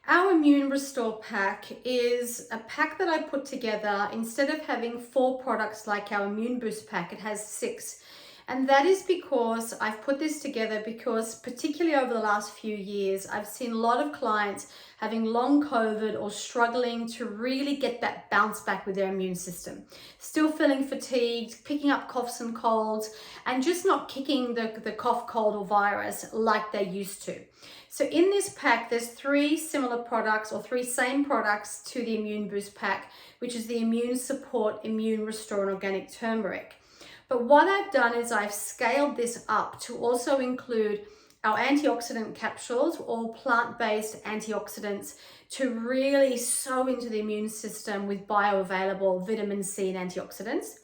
Our Immune Restore pack is a pack that I put together. Instead of having 4 products like our Immune Boost pack, it has 6. And that is because I've put this together because particularly over the last few years, I've seen a lot of clients having long COVID or struggling to really get that bounce back with their immune system. Still feeling fatigued, picking up coughs and colds, and just not kicking the cough, cold, or virus like they used to. So in this pack, there's 3 similar products or 3 same products to the Immune Boost pack, which is the Immune Support, Immune Restore, and Organic Turmeric. But what I've done is I've scaled this up to also include our antioxidant capsules, all plant-based antioxidants, to really sow into the immune system with bioavailable vitamin C and antioxidants.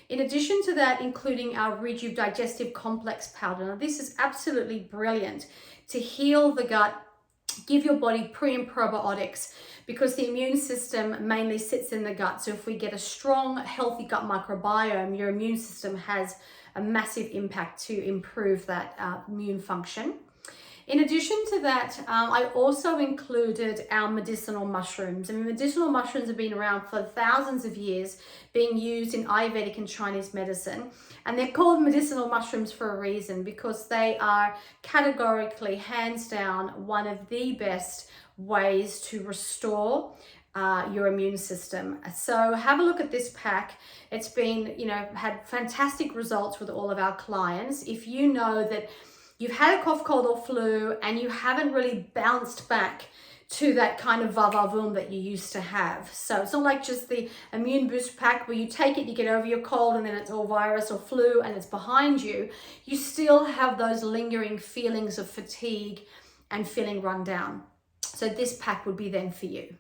In addition to that, including our Rejuve Digestive Complex powder. Now, this is absolutely brilliant to heal the gut, give your body pre and probiotics, because the immune system mainly sits in the gut. So if we get a strong, healthy gut microbiome, your immune system has a massive impact to improve that immune function. In addition to that, I also included our medicinal mushrooms. I mean, medicinal mushrooms have been around for thousands of years, being used in Ayurvedic and Chinese medicine. And they're called medicinal mushrooms for a reason, because they are categorically, hands down, one of the best ways to restore your immune system. So have a look at this pack. It's been, had fantastic results with all of our clients. If you know that you've had a cough, cold, or flu, and you haven't really bounced back to that kind of va-va-voom that you used to have. So it's not like just the Immune Boost pack where you take it, you get over your cold, and then it's all virus or flu and it's behind you. You still have those lingering feelings of fatigue and feeling run down. So this pack would be then for you.